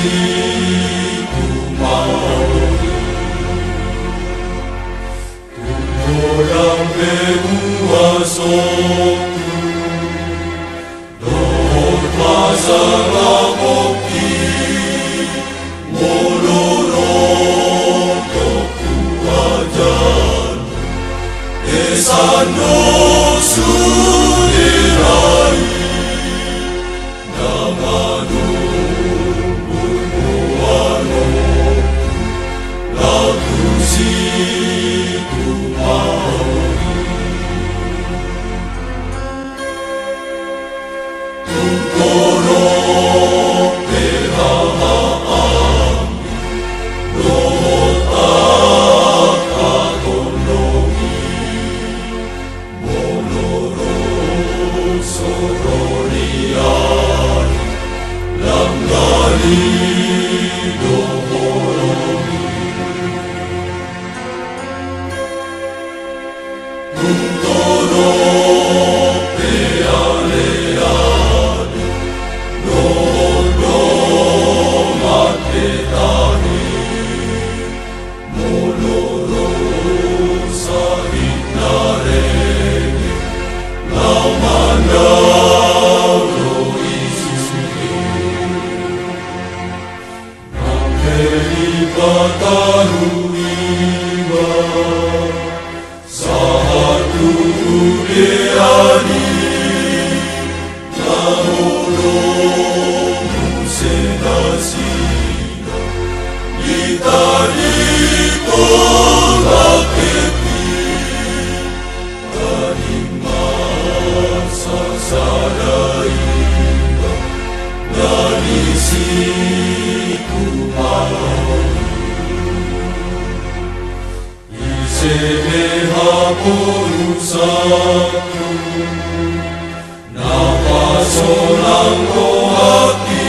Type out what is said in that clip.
siku maoni, tumbo la mbegu wasoku, dotwazanga boki, moloroto kuwajana, esano sulirai, namanu bunuano, lakusiku maoni, tukoro pehaami, dota kakonomi, moloro sororiani, langali dohoromi, tuntoro pealeani, dodo maketani, moloro sahinarege, laumandalo isusuke, namelipataruiba, sahatu uleani, namolo musenasina, itariko laketi, tanimasa saraiba, narisiku maoni, iseme haporusaku, napasolango haki,